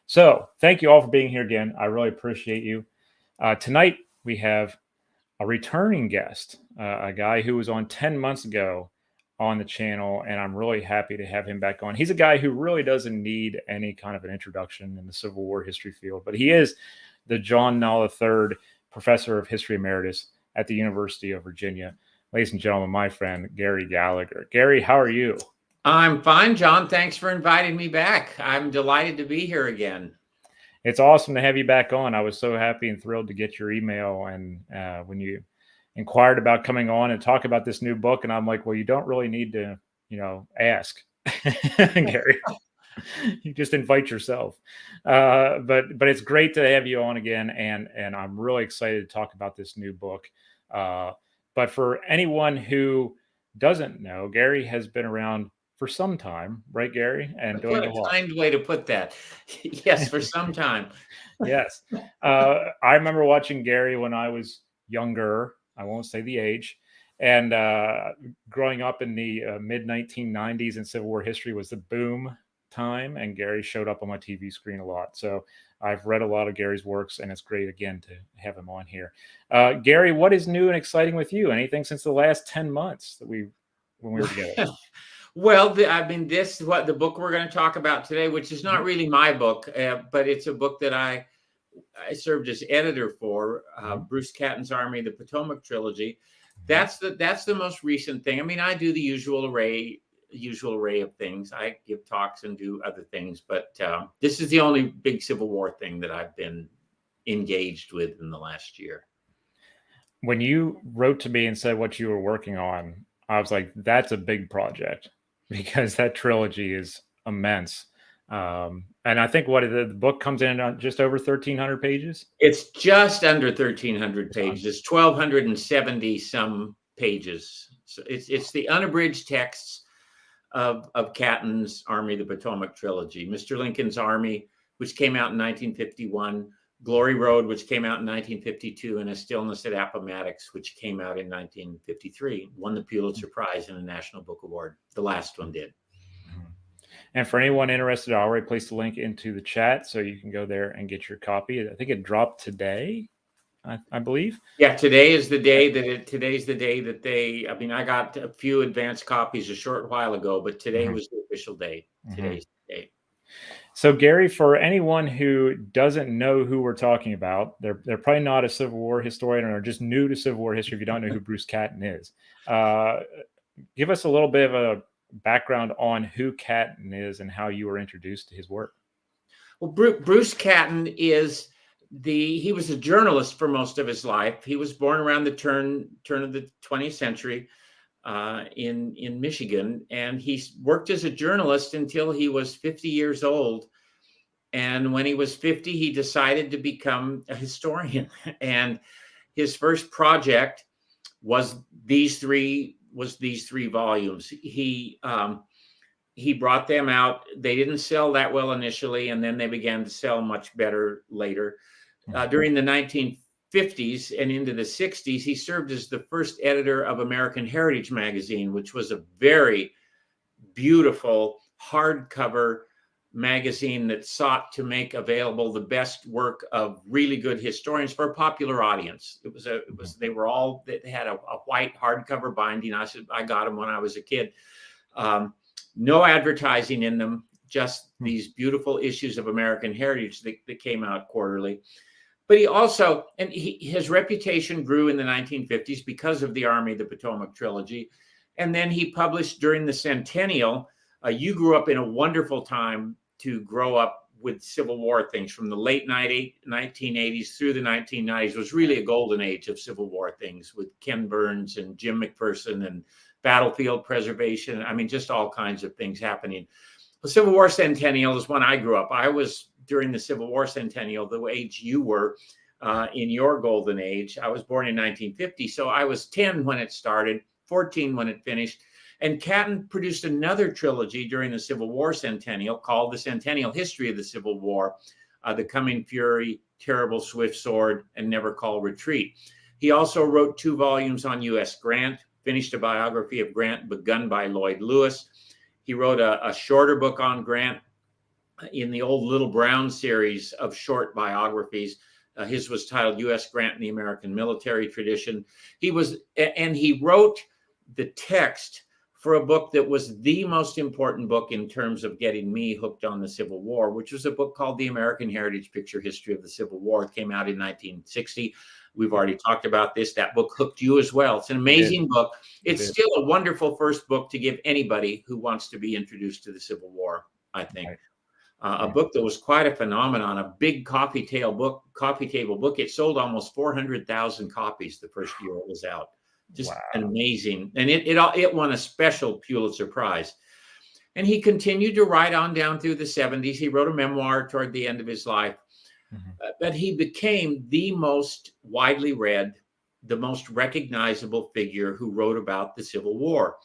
So thank you all for being here again. I really appreciate you. Tonight we have a returning guest, a guy who was on 10 months ago on the channel, and I'm really happy to have him back on. He's a guy who really doesn't need any kind of an introduction in the Civil War history field, but he is the John Null III Professor of History Emeritus at the University of Virginia. Ladies and gentlemen, my friend, Gary Gallagher. Gary, how are you? I'm fine, John. Thanks for inviting me back. I'm delighted to be here again. It's awesome to have you back on. I was so happy and thrilled to get your email and when you inquired about coming on and talk about this new book, and I'm like, well, you don't really need to, ask, Gary. You just invite yourself. But it's great to have you on again, and I'm really excited to talk about this new book. But for anyone who doesn't know, Gary has been around for some time, right, Gary? And doing What a kind way to put that. Yes, for some time. Yes. I remember watching Gary when I was younger. I won't say the age. And growing up in the mid 1990s in Civil War history was the boom time, and Gary showed up on my TV screen a lot. So I've read a lot of Gary's works, and it's great again to have him on here. Gary, what is new and exciting with you? Anything since the last 10 months when we were together? Well, this is what the book we're going to talk about today, which is not really my book, but it's a book that I served as editor for, Bruce Catton's Army, the Potomac Trilogy. That's the most recent thing. I mean, I do the usual array of things. I give talks and do other things, but this is the only big Civil War thing that I've been engaged with in the last year. When you wrote to me and said what you were working on, I was like, that's a big project, because that trilogy is immense. And I think the book comes in on just over 1,300 pages. It's just under 1,300 pages. It's 1,270 some pages. So it's the unabridged texts of Catton's Army, the Potomac Trilogy. Mr. Lincoln's Army, which came out in 1951, Glory Road, which came out in 1952, and A Stillness at Appomattox, which came out in 1953, won the Pulitzer Prize and a National Book Award. The last one did. And for anyone interested, I already placed a link into the chat, so you can go there and get your copy. I think it dropped today, I believe. Yeah, today's the day that they, I mean, I got a few advanced copies a short while ago, but today was the official day. Today's the day. So, Gary, for anyone who doesn't know who we're talking about, they're probably not a Civil War historian or just new to Civil War history if you don't know who Bruce Catton is. Give us a little bit of a background on who Catton is and how you were introduced to his work. Well, Bruce Catton he was a journalist for most of his life. He was born around the turn of the 20th century in Michigan, and he worked as a journalist until he was 50 years old. And when he was 50, he decided to become a historian. And his first project was these three volumes. He brought them out. They didn't sell that well initially, and then they began to sell much better later. During the 1950s and into the 60s, he served as the first editor of American Heritage magazine, which was a very beautiful hardcover magazine that sought to make available the best work of really good historians for a popular audience. They had a white hardcover binding. I got them when I was a kid. No advertising in them, just these beautiful issues of American Heritage that came out quarterly. But his reputation grew in the 1950s because of the Army, the Potomac Trilogy. And then he published during the centennial. You grew up in a wonderful time to grow up with Civil War things from the late 1980s through the 1990s. Was really a golden age of Civil War things with Ken Burns and Jim McPherson and battlefield preservation. I mean, just all kinds of things happening. The Civil War centennial is when I grew up. I was during the Civil War centennial, the age you were in your golden age. I was born in 1950, so I was 10 when it started, 14 when it finished. And Catton produced another trilogy during the Civil War centennial called The Centennial History of the Civil War, The Coming Fury, Terrible Swift Sword, and Never Call Retreat. He also wrote 2 volumes on U.S. Grant, finished a biography of Grant begun by Lloyd Lewis. He wrote a shorter book on Grant in the old Little Brown series of short biographies. His was titled U.S. Grant in the American Military Tradition. He wrote the text for a book that was the most important book in terms of getting me hooked on the Civil War, which was a book called The American Heritage Picture History of the Civil War. It came out in 1960. We've already talked about this. That book hooked you as well. It's an amazing book. It's still a wonderful first book to give anybody who wants to be introduced to the Civil War, I think. Right. A book that was quite a phenomenon, a big coffee table book. It sold almost 400,000 copies the first year it was out. Just an amazing, and it won a special Pulitzer Prize. And he continued to write on down through the 70s. He wrote a memoir toward the end of his life, but he became the most widely read, the most recognizable figure who wrote about the Civil War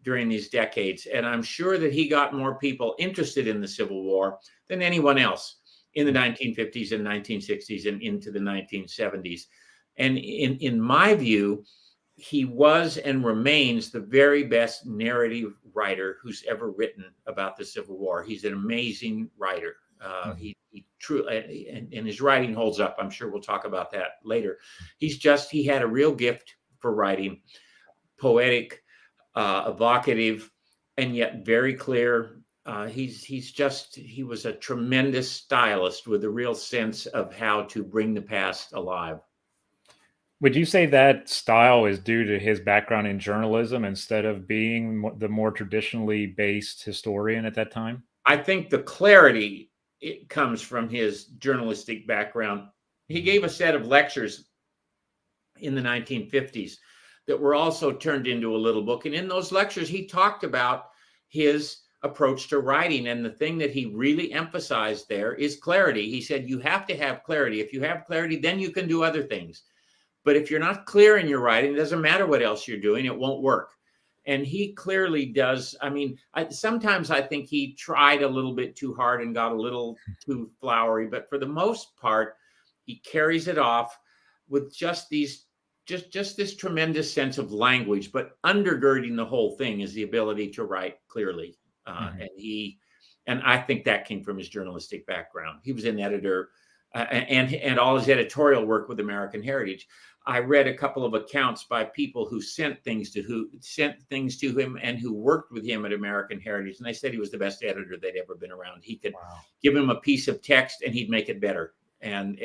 during these decades. And I'm sure that he got more people interested in the Civil War than anyone else in the 1950s and 1960s and into the 1970s. And in my view, he was and remains the very best narrative writer who's ever written about the Civil War. He's an amazing writer. He truly, and his writing holds up. I'm sure we'll talk about that later. He had a real gift for writing, poetic, evocative, and yet very clear. He was a tremendous stylist with a real sense of how to bring the past alive. Would you say that style is due to his background in journalism instead of being the more traditionally based historian at that time? I think the clarity, it comes from his journalistic background. He gave a set of lectures in the 1950s that were also turned into a little book. And in those lectures, he talked about his approach to writing. And the thing that he really emphasized there is clarity. He said, you have to have clarity. If you have clarity, then you can do other things. But if you're not clear in your writing, it doesn't matter what else you're doing, it won't work. And he clearly does. I mean, sometimes I think he tried a little bit too hard and got a little too flowery, but for the most part, he carries it off with just this tremendous sense of language, but undergirding the whole thing is the ability to write clearly. And I think that came from his journalistic background. He was an editor and all his editorial work with American Heritage. I read a couple of accounts by people who sent things to him and who worked with him at American Heritage. And they said he was the best editor they'd ever been around. He could give him a piece of text and he'd make it better and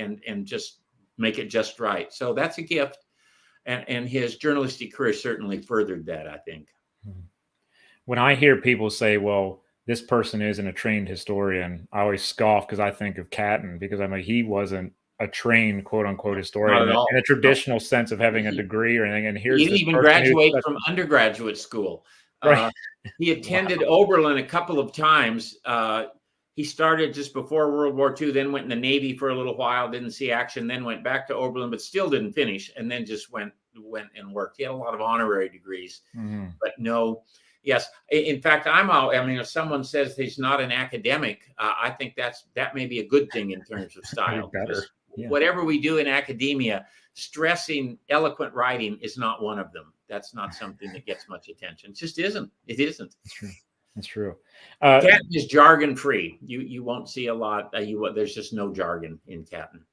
just make it just right. So that's a gift. And his journalistic career certainly furthered that, I think. When I hear people say, well, this person isn't a trained historian, I always scoff because I think of Catton, because I mean, he wasn't a trained quote unquote historian in a traditional sense of having a degree or anything. And he didn't even graduate from undergraduate school. He attended Oberlin a couple of times. He started just before World War II, then went in the Navy for a little while, didn't see action, then went back to Oberlin, but still didn't finish, and then just went and worked. He had a lot of honorary degrees, but no. Yes. In fact, if someone says he's not an academic, I think that may be a good thing in terms of style. Whatever we do in academia, stressing eloquent writing is not one of them. That's not something that gets much attention. It just isn't. It isn't. That's true. Catton is jargon free. You won't see a lot. There's just no jargon in Catton.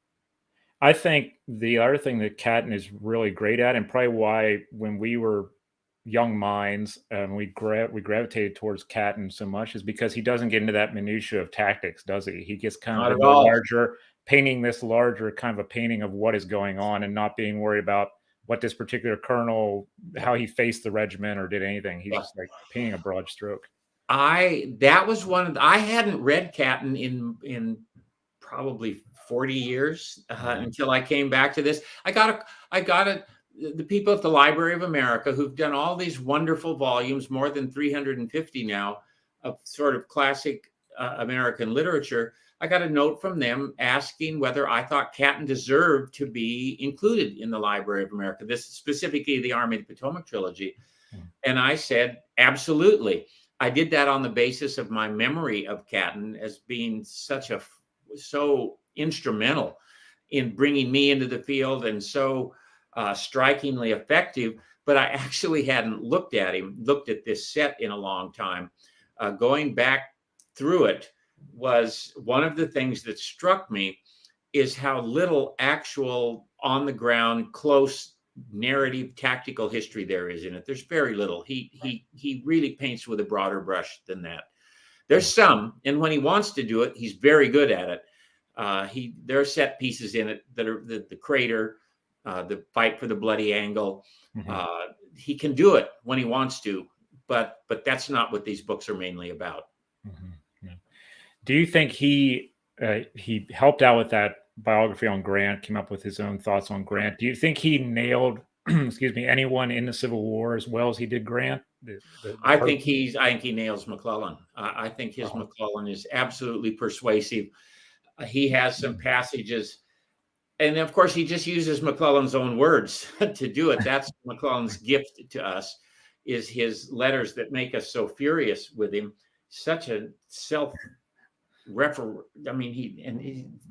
I think the other thing that Catton is really great at, and probably why when we were young minds and we gravitated towards Catton so much, is because he doesn't get into that minutia of tactics, does he? He gets kind of painting this larger kind of a painting of what is going on and not being worried about what this particular colonel, how he faced the regiment or did anything. He's just like painting a broad stroke. I hadn't read Catton in probably 40 years until I came back to this. I got the people at the Library of America who've done all these wonderful volumes, more than 350 now, of sort of classic American literature. I got a note from them asking whether I thought Catton deserved to be included in the Library of America, this specifically the Army of the Potomac Trilogy. And I said, absolutely. I did that on the basis of my memory of Catton as being so instrumental in bringing me into the field and so strikingly effective. But I actually hadn't looked at this set in a long time. Going back through it was one of the things that struck me is how little actual on the ground, close narrative, tactical history there is in it. There's very little. He really paints with a broader brush than that. There's some, and when he wants to do it, he's very good at it. There are set pieces in it that are the crater, the fight for the bloody angle. He can do it when he wants to, but that's not what these books are mainly about. Yeah. Do you think he helped out with that biography on Grant, came up with his own thoughts on Grant? Do you think he nailed, excuse me, anyone in the Civil War as well as he did Grant? I think he nails McClellan. I think his McClellan is absolutely persuasive. He has some passages, and of course, he just uses McClellan's own words to do it. That's McClellan's gift to us, is his letters that make us so furious with him. Such a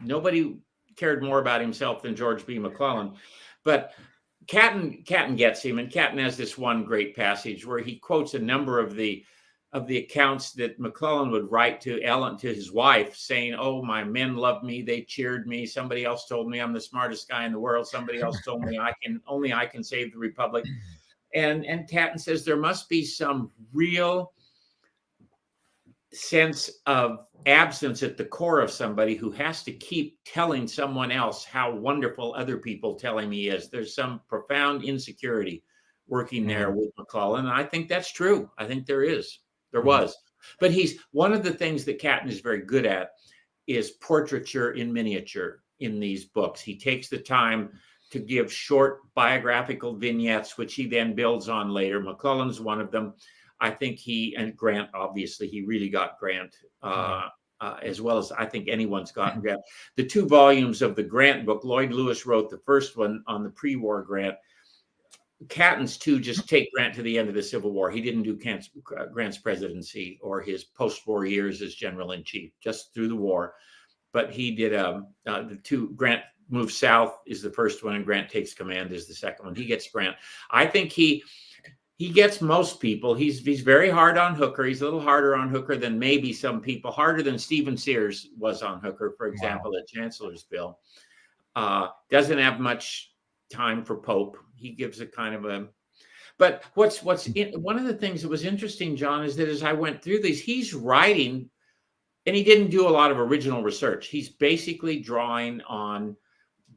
nobody cared more about himself than George B. McClellan. But Catton gets him, and Catton has this one great passage where he quotes a number of the accounts that McClellan would write to Ellen, to his wife, saying, "Oh, my men loved me. They cheered me. Somebody else told me I'm the smartest guy in the world. Somebody else told me I can save the Republic." And Catton says there must be some real sense of absence at the core of somebody who has to keep telling someone else how wonderful other people tell him he is. There's some profound insecurity working there with McClellan. And I think that's true. I think there was. But he's one of the things that Catton is very good at is portraiture in miniature in these books. He takes the time to give short biographical vignettes, which he then builds on later. McClellan's one of them. I think and Grant, obviously, he really got Grant as well as I think anyone's gotten Grant. The 2 volumes of the Grant book, Lloyd Lewis wrote the first one on the pre-war Grant. Catton's 2 just take Grant to the end of the Civil War. He didn't do Grant's presidency or his post-war years as general-in-chief, just through the war. But he did the 2. Grant moves south is the first one, and Grant takes command is the second one. He gets Grant. I think he gets most people. He's very hard on Hooker. He's a little harder on Hooker than maybe some people, harder than Stephen Sears was on Hooker, for example, at Chancellorsville. Doesn't have much time for Pope. He gives a kind of a, but one of the things that was interesting, John, is that as I went through these, he's writing, and he didn't do a lot of original research. He's basically drawing on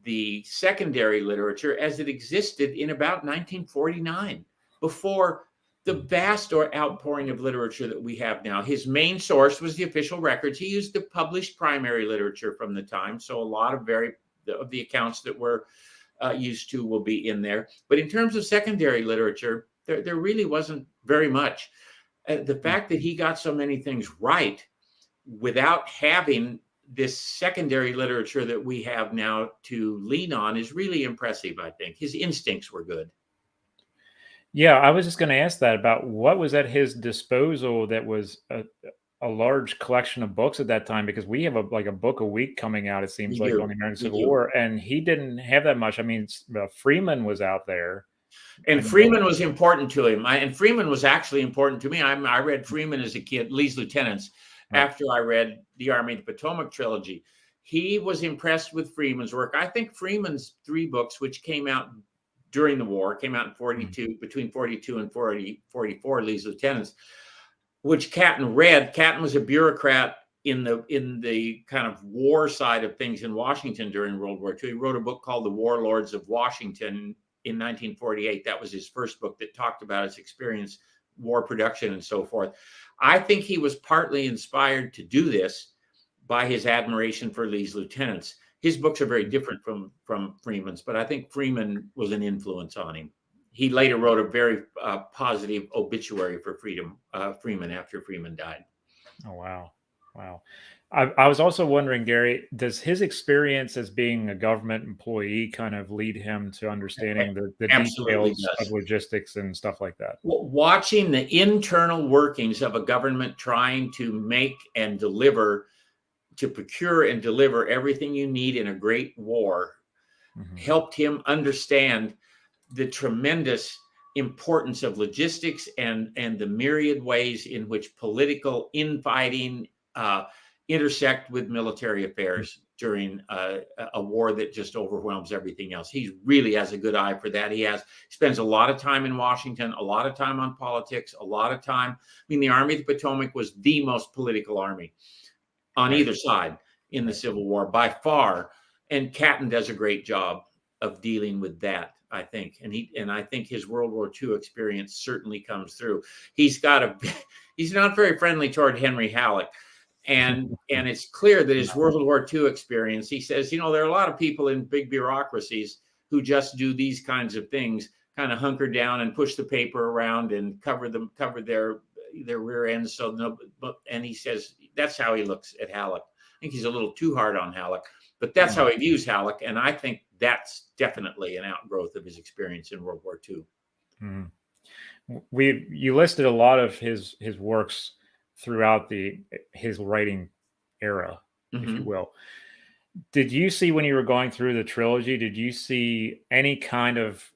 the secondary literature as it existed in about 1949. Before the vast outpouring of literature that we have now. His main source was the official records. He used the published primary literature from the time. So a lot of the accounts that we're used to will be in there. But in terms of secondary literature, there really wasn't very much. The fact that he got so many things right without having this secondary literature that we have now to lean on is really impressive, I think. His instincts were good. Yeah, I was just going to ask that about what was at his disposal that was a large collection of books at that time, because we have a book a week coming out, it seems like, on the American Civil War, and he didn't have that much. I mean, Freeman was out there. And Freeman was important to him. And Freeman was actually important to me. I read Freeman as a kid, Lee's Lieutenants, after I read the Army of the Potomac Trilogy. He was impressed with Freeman's work. I think Freeman's 3 books, which came out during the war, came out in 42, between 42 and 44, Lee's Lieutenants, which Catton read. Catton was a bureaucrat in the kind of war side of things in Washington during World War II. He wrote a book called The Warlords of Washington in 1948. That was his first book that talked about his experience, war production, and so forth. I think he was partly inspired to do this by his admiration for Lee's Lieutenants. His books are very different from Freeman's, but I think Freeman was an influence on him. He later wrote a very positive obituary for Freeman after Freeman died. Oh, wow. I was also wondering, Gary, does his experience as being a government employee kind of lead him to understanding the details of logistics and stuff like that? Watching the internal workings of a government trying to make and deliver, to procure and deliver everything you need in a great war, helped him understand the tremendous importance of logistics and the myriad ways in which political infighting, intersect with military affairs during a war that just overwhelms everything else. He really has a good eye for that. He spends a lot of time in Washington, a lot of time on politics, a lot of time. I mean, the Army of the Potomac was the most political army on either side in the Civil War by far. And Catton does a great job of dealing with that, I think. And I think his World War II experience certainly comes through. He's not very friendly toward Henry Halleck. And it's clear that his World War II experience, he says, there are a lot of people in big bureaucracies who just do these kinds of things, kind of hunker down and push the paper around and cover their rear ends. And he says that's how he looks at Halleck. I think he's a little too hard on Halleck, but that's how he views Halleck. And I think that's definitely an outgrowth of his experience in World War II. You listed a lot of his works throughout his writing era, if you will. Did you see, when you were going through the trilogy, did you see any kind of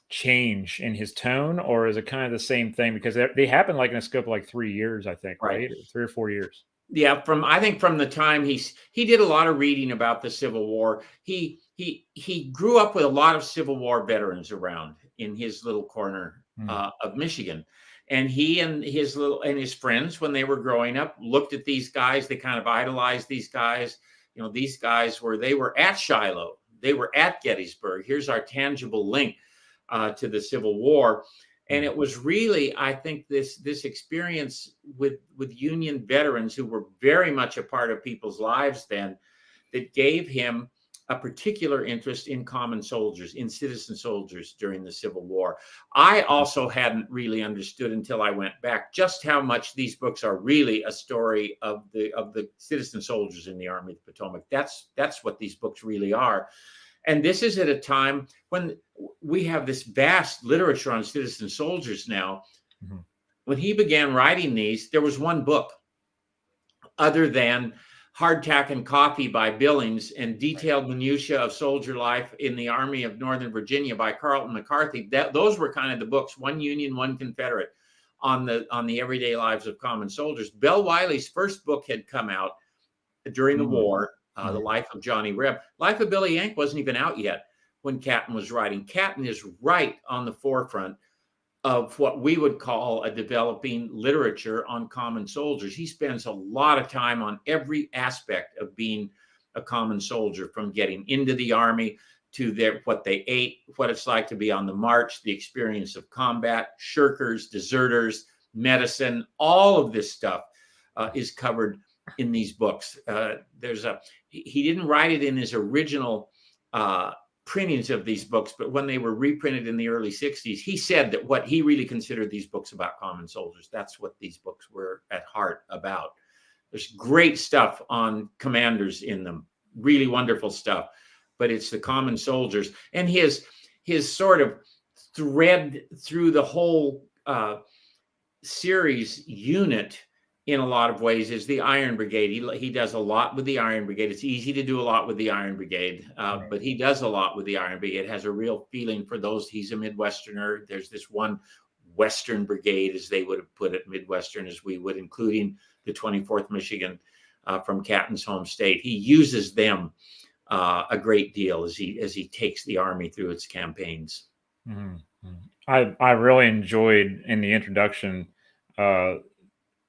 change in his tone, or is it kind of the same thing? Because they happened like in a scope of like 3 years, I think, right? 3 or 4 years. Yeah, I think from the time he did a lot of reading about the Civil War. He grew up with a lot of Civil War veterans around in his little corner of Michigan. And he and his friends, when they were growing up, looked at these guys. They kind of idolized these guys. These guys they were at Shiloh. They were at Gettysburg. Here's our tangible link to the Civil War. And it was really, I think, this experience with Union veterans who were very much a part of people's lives then, that gave him a particular interest in common soldiers, in citizen soldiers during the Civil War. I also hadn't really understood until I went back just how much these books are really a story of the citizen soldiers in the Army of the Potomac. That's what these books really are. And this is at a time when we have this vast literature on citizen soldiers now. When he began writing these, there was one book other than Hardtack and Coffee by Billings and Detailed Minutia of Soldier Life in the Army of Northern Virginia by Carlton McCarthy. Those were kind of the books, one Union, one Confederate, on the everyday lives of common soldiers. Bell Wiley's first book had come out during the war, The Life of Johnny Reb. Life of Billy Yank wasn't even out yet when Catton was writing. Catton is right on the forefront of what we would call a developing literature on common soldiers. He spends a lot of time on every aspect of being a common soldier, from getting into the Army to what they ate, what it's like to be on the march, the experience of combat, shirkers, deserters, medicine. All of this stuff is covered in these books. He didn't write it in his original printings of these books, but when they were reprinted in the early 60s, he said that what he really considered these books about common soldiers, that's what these books were at heart about. There's great stuff on commanders in them, really wonderful stuff, but it's the common soldiers. And his sort of thread through the whole series unit in a lot of ways is the Iron Brigade. He does a lot with the Iron Brigade. It's easy to do a lot with the Iron Brigade, but he does a lot with the Iron Brigade. Has a real feeling for those. He's a Midwesterner. There's this one Western Brigade, as they would have put it, Midwestern as we would, including the 24th Michigan from Catton's home state. He uses them a great deal as he takes the Army through its campaigns. I really enjoyed in the introduction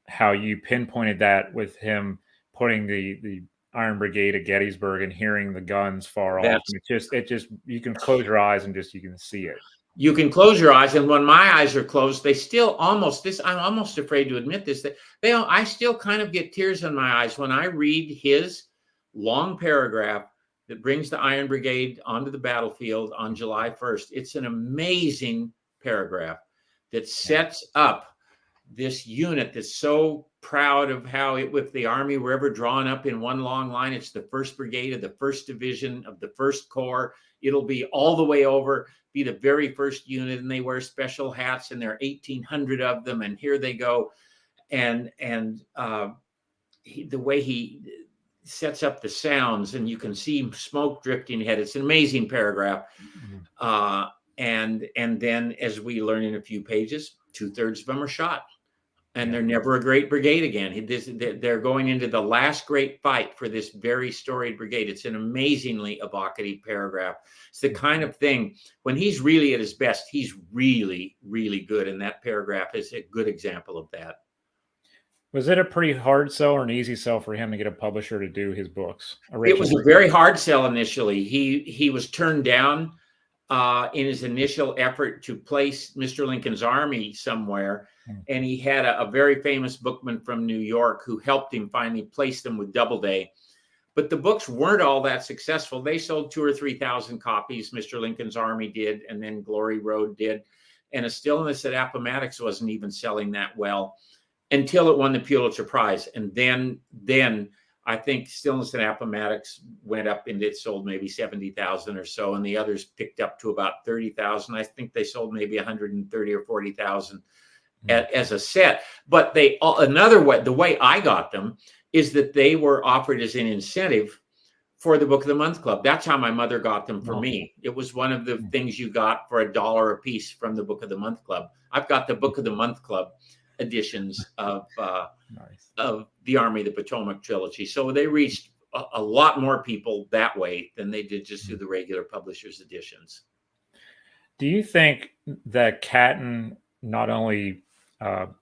how you pinpointed that with him putting the Iron Brigade at Gettysburg and hearing the guns far off. It just you can close your eyes and you can see it. You can close your eyes, and when my eyes are closed, they still I'm almost afraid to admit this, that I still kind of get tears in my eyes when I read his long paragraph that brings the Iron Brigade onto the battlefield on July 1st. It's an amazing paragraph that sets up this unit that's so proud of how if the Army were ever drawn up in one long line, it's the 1st Brigade of the 1st Division of the 1st Corps. It'll be all the way over, be the very first unit, and they wear special hats, and there are 1,800 of them, and here they go. And the way he sets up the sounds, and you can see smoke drifting ahead. It's an amazing paragraph. And then, as we learn in a few pages, 2/3 of them are shot And they're never a great brigade again. They're going into the last great fight for this very storied brigade. It's an amazingly evocative paragraph. It's the kind of thing, when he's really at his best, he's really, really good. And that paragraph is a good example of that. Was it a pretty hard sell or an easy sell for him to get a publisher to do his books It was originally? a very hard sell initially. He was turned down in his initial effort to place Mr. Lincoln's Army somewhere. And he had a very famous bookman from New York who helped him finally place them with Doubleday. But the books weren't all that successful. They sold 2,000 or 3,000 copies. Mr. Lincoln's Army did, and then Glory Road did. And A Stillness at Appomattox wasn't even selling that well until it won the Pulitzer Prize. And then I think Stillness at Appomattox went up and it sold maybe 70,000 or so, and the others picked up to about 30,000. I think they sold maybe 130 or 40,000 as a set. But the way I got them is that they were offered as an incentive for the Book of the Month Club. That's how my mother got them for me. It was one of the things you got for $1 a piece from the Book of the Month Club. I've got the Book of the Month Club editions of the Army of the Potomac trilogy. So they reached a lot more people that way than they did just through the regular publishers' editions. Do you think that Catton not only kind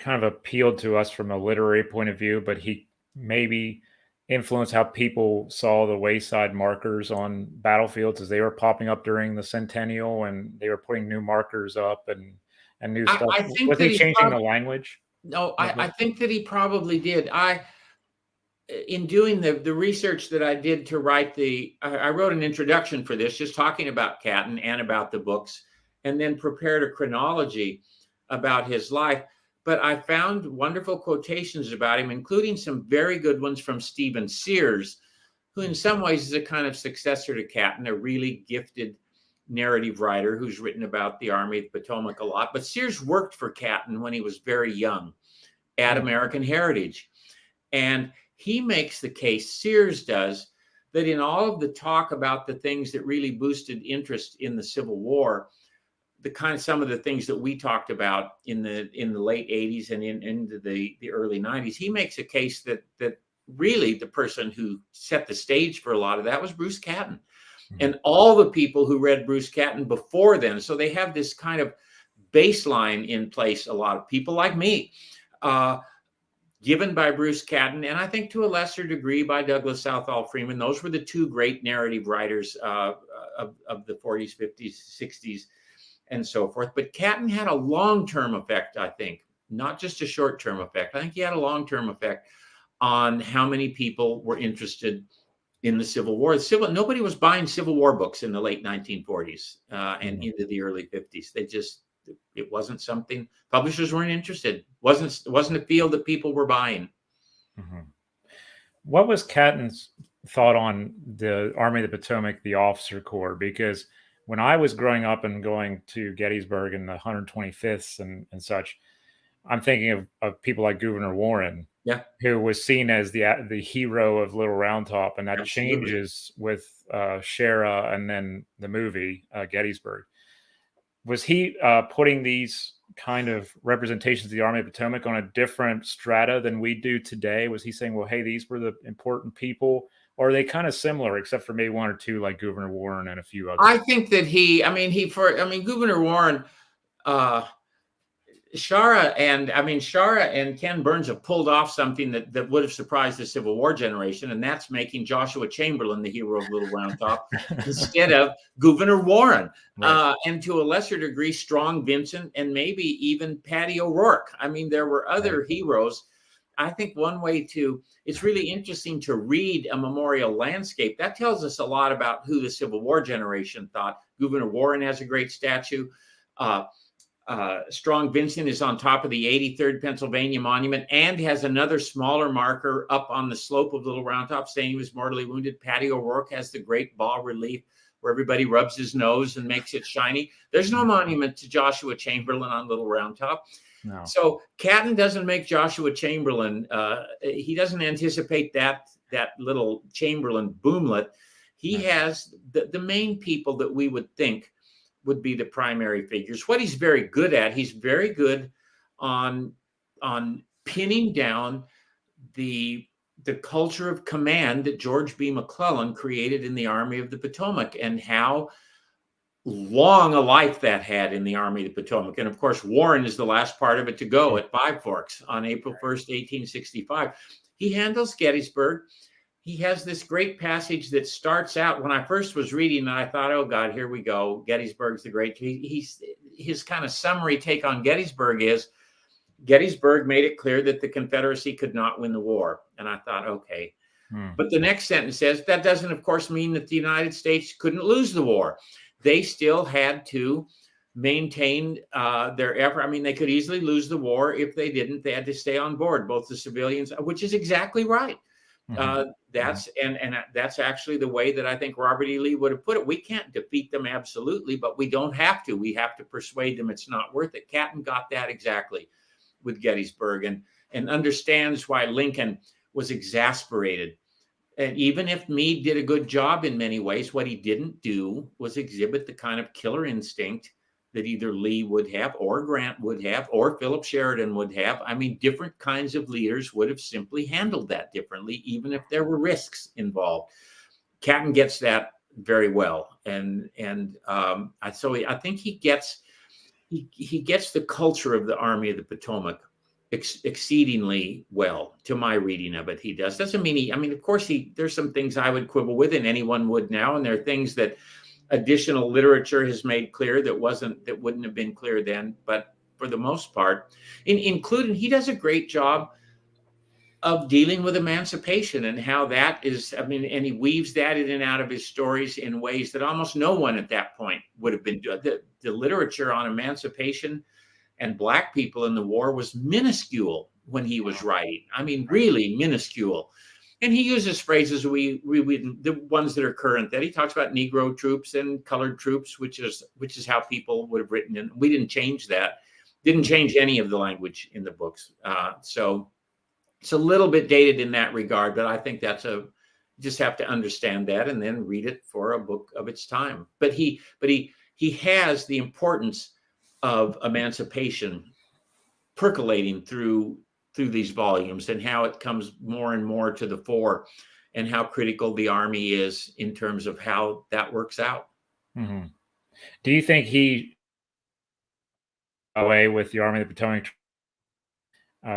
of appealed to us from a literary point of view, but he maybe influenced how people saw the wayside markers on battlefields as they were popping up during the centennial, and they were putting new markers up and new stuff? I think was that he changing the language? No, I think that he probably did. In doing the research that I did to write I wrote an introduction for this, just talking about Catton and about the books, and then prepared a chronology about his life. But I found wonderful quotations about him, including some very good ones from Stephen Sears, who in some ways is a kind of successor to Catton, a really gifted narrative writer who's written about the Army of the Potomac a lot. But Sears worked for Catton when he was very young at American Heritage. And he makes the case, Sears does, that in all of the talk about the things that really boosted interest in the Civil War, some of the things that we talked about in the late 80s and into the early 90s, he makes a case that really the person who set the stage for a lot of that was Bruce Catton. And all the people who read Bruce Catton before then. So they have this kind of baseline in place, a lot of people like me, given by Bruce Catton, and I think to a lesser degree by Douglas Southall Freeman. Those were the two great narrative writers of the 40s, 50s, 60s, and so forth. But Catton had a long-term effect, I think, not just a short-term effect. I think he had a long-term effect on how many people were interested in the Civil War. Nobody was buying Civil War books in the late 1940s and into the early 50s. It wasn't something, publishers weren't interested. It wasn't a field that people were buying. What was Catton's thought on the Army of the Potomac, the officer corps? Because when I was growing up and going to Gettysburg and the 125th and such, I'm thinking of people like Gouverneur Warren, who was seen as the hero of Little Round Top, and that changes with Shara and then the movie Gettysburg. Was he putting these kind of representations of the Army of the Potomac on a different strata than we do today? Was he saying, well, hey, these were the important people? Or are they kind of similar, except for maybe one or two, like Gouverneur Warren and a few others? I think that Gouverneur Warren, Shara and Ken Burns have pulled off something that would have surprised the Civil War generation, and that's making Joshua Chamberlain the hero of Little Round Top instead of Gouverneur Warren, and to a lesser degree, Strong Vincent, and maybe even Patty O'Rourke. I mean, there were other heroes. I think it's really interesting to read a memorial landscape. That tells us a lot about who the Civil War generation thought. Gouverneur Warren has a great statue. Strong Vincent is on top of the 83rd Pennsylvania Monument and has another smaller marker up on the slope of Little Round Top saying he was mortally wounded. Patty O'Rourke has the great bas relief where everybody rubs his nose and makes it shiny. There's no monument to Joshua Chamberlain on Little Round Top. No. So Catton doesn't make Joshua Chamberlain. He doesn't anticipate that little Chamberlain boomlet. He has the main people that we would think would be the primary figures. What he's very good at, he's very good on on pinning down the culture of command that George B. McClellan created in the Army of the Potomac, and how long a life that had in the Army of the Potomac. And of course, Warren is the last part of it to go at Five Forks on April 1st, 1865. He handles Gettysburg. He has this great passage that starts out, when I first was reading, and I thought, oh God, here we go. Gettysburg's the great. His kind of summary take on Gettysburg is, Gettysburg made it clear that the Confederacy could not win the war. And I thought, okay. But the next sentence says, that doesn't, of course, mean that the United States couldn't lose the war. They still had to maintain their effort. I mean, they could easily lose the war if they didn't. They had to stay on board, both the civilians, which is exactly right. That's actually the way that I think Robert E. Lee would have put it. We can't defeat them absolutely, but we don't have to. We have to persuade them it's not worth it. Catton got that exactly with Gettysburg, and understands why Lincoln was exasperated. And even if Meade did a good job in many ways, what he didn't do was exhibit the kind of killer instinct that either Lee would have, or Grant would have, or Philip Sheridan would have. I mean, different kinds of leaders would have simply handled that differently, even if there were risks involved. Catton gets that very well, and so I think he gets the culture of the Army of the Potomac exceedingly well, to my reading of it. He does. Doesn't mean of course, there's some things I would quibble with, and anyone would now, and there are things that additional literature has made clear that wouldn't have been clear then. But for the most part, including, he does a great job of dealing with emancipation and how that is, and he weaves that in and out of his stories in ways that almost no one at that point would have been doing. The literature on emancipation and Black people in the war was minuscule when he was writing. I mean, really minuscule. And he uses phrases the ones that are current. That he talks about Negro troops and colored troops, which is how people would have written. And we didn't change that. Didn't change any of the language in the books. So it's a little bit dated in that regard, but I think you just have to understand that and then read it for a book of its time. But he has the importance of emancipation percolating through these volumes, and how it comes more and more to the fore, and how critical the Army is in terms of how that works out. Mm-hmm. Do you think he away with the Army of the Potomac?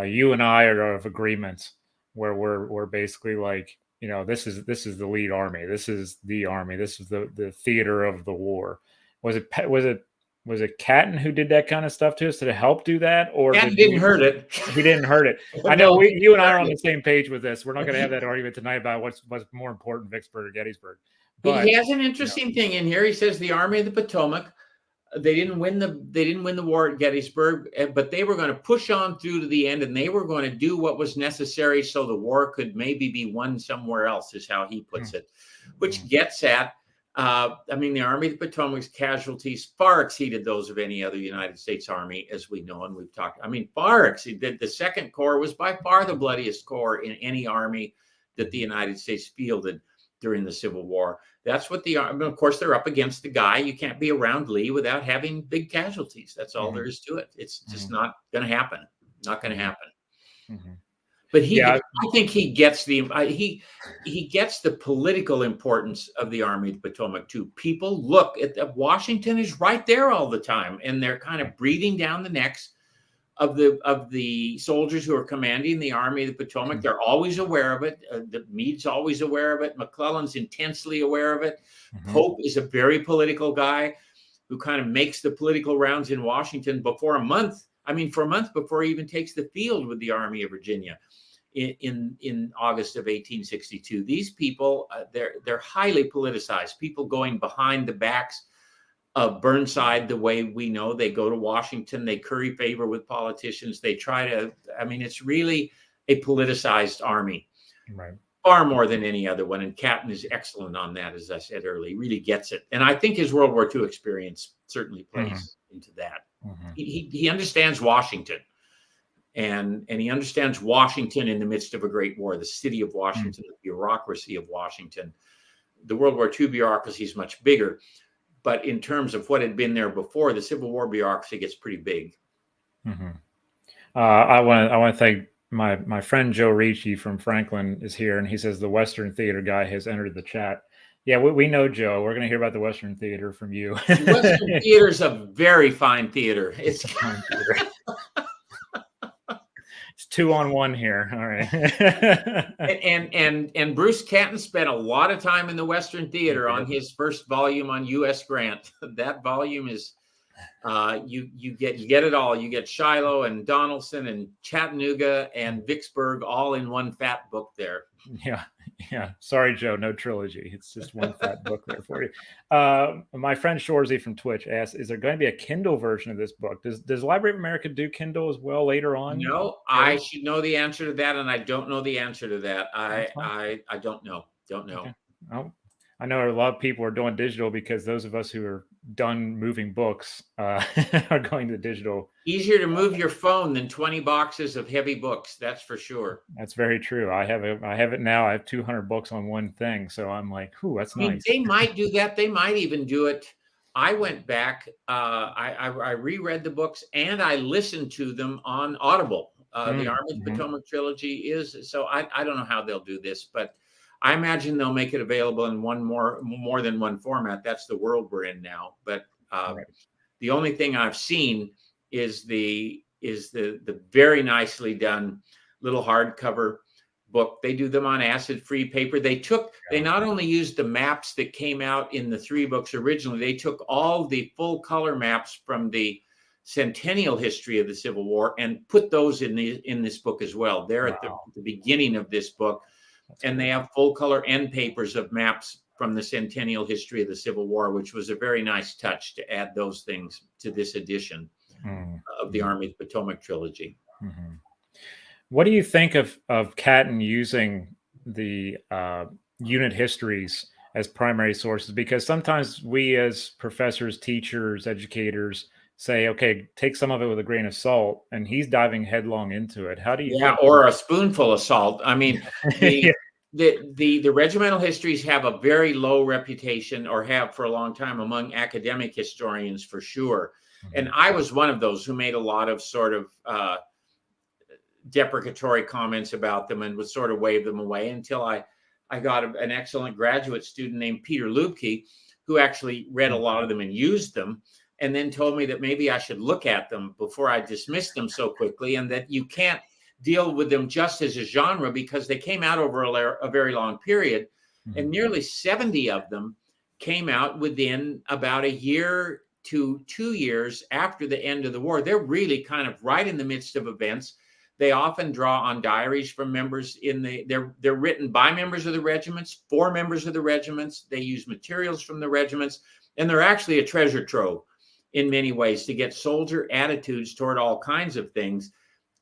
You and I are of agreement where we're basically like, this is the lead army. This is the army. This is the theater of the war. Was it Catton who did that kind of stuff to us to help do that, or didn't hurt it? He didn't hurt it. I know you and I are on the same page with this. We're not going to have that argument tonight about what's more important, Vicksburg or Gettysburg. But he has an interesting thing in here. He says the Army of the Potomac, they didn't win the war at Gettysburg, but they were going to push on through to the end, and they were going to do what was necessary so the war could maybe be won somewhere else, is how he puts it, which gets at, the Army of the Potomac's casualties far exceeded those of any other United States Army, as we know, and we've talked. Far exceeded. The Second Corps was by far the bloodiest corps in any army that the United States fielded during the Civil War. That's what of course, they're up against the guy. You can't be around Lee without having big casualties. That's all there is to it. It's just not going to happen. Not going to happen. But I think he gets he gets the political importance of the Army of the Potomac too. People look at Washington is right there all the time, and they're kind of breathing down the necks of the soldiers who are commanding the Army of the Potomac. They're always aware of it. Meade's always aware of it. McClellan's intensely aware of it. Pope is a very political guy who kind of makes the political rounds in Washington for a month before he even takes the field with the Army of Virginia in August of 1862. These people, they're highly politicized. People going behind the backs of Burnside, the way we know. They go to Washington, they curry favor with politicians. They try to, it's really a politicized army, right? Far more than any other one. And Catton is excellent on that, as I said earlier. He really gets it. And I think his World War II experience certainly plays into that. He understands Washington, and he understands Washington in the midst of a great war, the city of Washington, the bureaucracy of Washington. The World War II bureaucracy is much bigger. But in terms of what had been there before, the Civil War bureaucracy gets pretty big. I want to thank my friend Joe Ricci from Franklin is here, and he says the Western Theater guy has entered the chat. Yeah, we know Joe. We're going to hear about the Western Theater from you. Western Theater is a very fine theater. It's a fine theater. It's 2-on-1 here. All right. and Bruce Catton spent a lot of time in the Western Theater on his first volume on U.S. Grant. That volume is you get it all. You get Shiloh and Donaldson and Chattanooga and Vicksburg all in one fat book there. Yeah. Sorry, Joe, no trilogy. It's just one fat book there for you. My friend Shorzy from Twitch asked, "Is there going to be a Kindle version of this book? Does Library of America do Kindle as well later on?" No, I should know the answer to that, and I don't know the answer to that. I don't know. Don't know. Okay. Well, I know a lot of people are doing digital because those of us who are done moving books are going to digital. Easier to move your phone than 20 boxes of heavy books. That's for sure. That's very true. I have it now. I have 200 books on one thing, so I'm like, "Ooh, that's nice." They might do that. They might even do it. I went back. I reread the books and I listened to them on Audible. The Army of Potomac Trilogy is so. I don't know how they'll do this, but I imagine they'll make it available in more than one format. That's the world we're in now. But the only thing I've seen is the very nicely done little hardcover book. They do them on acid-free paper. They not only used the maps that came out in the 3 books originally, they took all the full color maps from the centennial history of the Civil War and put those in this book as well. They're at the beginning of this book. And they have full color end papers of maps from the centennial history of the Civil War, which was a very nice touch to add those things to this edition of the Army of Potomac Trilogy. What do you think of Catton using the unit histories as primary sources? Because sometimes we as professors, teachers, educators say, okay, take some of it with a grain of salt, and he's diving headlong into it. How do you think or a spoonful of salt? I mean, the regimental histories have a very low reputation, or have for a long time, among academic historians for sure. And I was one of those who made a lot of sort of deprecatory comments about them and would sort of wave them away until I got an excellent graduate student named Peter Lubke, who actually read a lot of them and used them, and then told me that maybe I should look at them before I dismissed them so quickly, and that you can't deal with them just as a genre because they came out over a very long period. And nearly 70 of them came out within about a year to 2 years after the end of the war. They're really kind of right in the midst of events. They often draw on diaries from members they're written by members of the regiments, for members of the regiments. They use materials from the regiments, and they're actually a treasure trove in many ways to get soldier attitudes toward all kinds of things.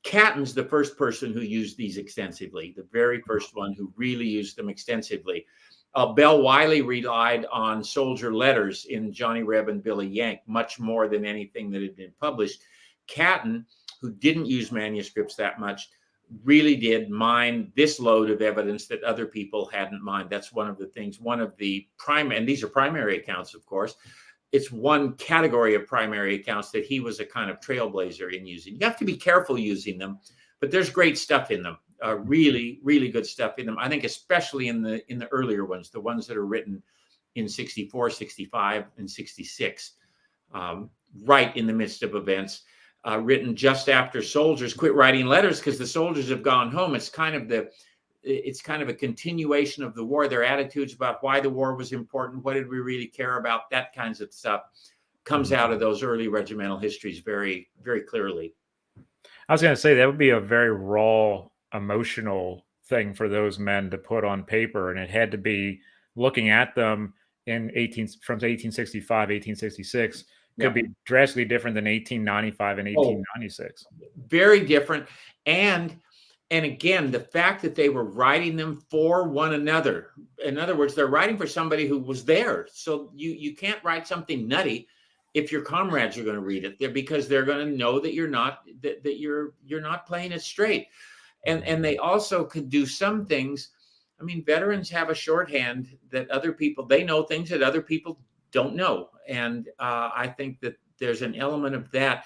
Catton's the first person who used these extensively, the very first one who really used them extensively. Bell Wiley relied on soldier letters in Johnny Reb and Billy Yank much more than anything that had been published. Catton, who didn't use manuscripts that much, really did mine this load of evidence that other people hadn't mined. That's one of the things, and these are primary accounts, of course. It's one category of primary accounts that he was a kind of trailblazer in using. You have to be careful using them, but there's great stuff in them. Really, really good stuff in them. I think especially in the earlier ones, the ones that are written in 64, 65, and 66, right in the midst of events, written just after soldiers quit writing letters because the soldiers have gone home. It's kind of a continuation of the war, their attitudes about why the war was important, what did we really care about, that kinds of stuff comes out of those early regimental histories very, very clearly. I was going to say that would be a very raw, emotional thing for those men to put on paper, and it had to be looking at them from 1865, 1866 could be drastically different than 1895 and 1896. Very different. And again, the fact that they were writing them for one another. In other words, they're writing for somebody who was there. So you can't write something nutty if your comrades are going to read it, because they're going to know that you're not playing it straight. And they also could do some things. I mean, veterans have a shorthand that they know things that other people don't know. And I think that there's an element of that.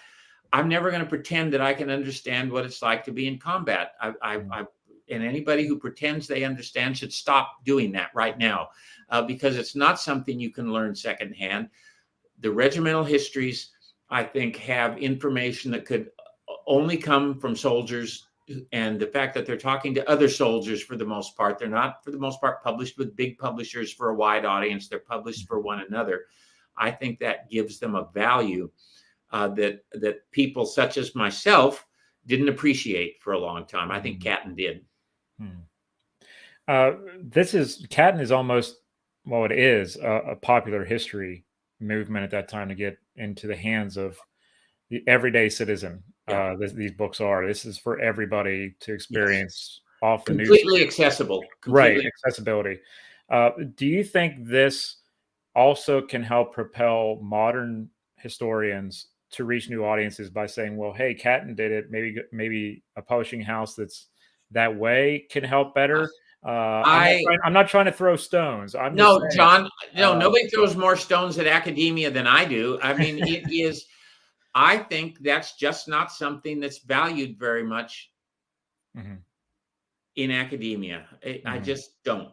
I'm never going to pretend that I can understand what it's like to be in combat. And anybody who pretends they understand should stop doing that right now, because it's not something you can learn secondhand. The regimental histories, I think, have information that could only come from soldiers, and the fact that they're talking to other soldiers for the most part. They're not, for the most part, published with big publishers for a wide audience. They're published for one another. I think that gives them a value that people such as myself didn't appreciate for a long time. I think Catton did. Catton is almost, well, it is a popular history movement at that time to get into the hands of the everyday citizen. Yeah. These books are. This is for everybody to experience off the news. Completely accessible. Right, accessibility. Do you think this also can help propel modern historians to reach new audiences by saying, well, hey, Catton did it. Maybe a publishing house that's that way can help better. I'm not trying to throw stones. I'm just saying, John, nobody throws more stones at academia than I do. I mean, it is, I think that's just not something that's valued very much in academia. I just don't.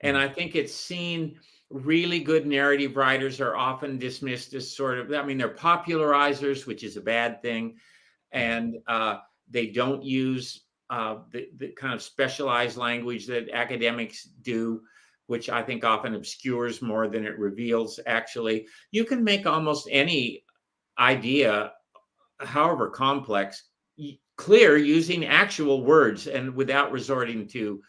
And I think it's seen, really good narrative writers are often dismissed as sort of, I mean, they're popularizers, which is a bad thing. And they don't use the kind of specialized language that academics do, which I think often obscures more than it reveals. Actually, you can make almost any idea, however complex, clear using actual words and without resorting to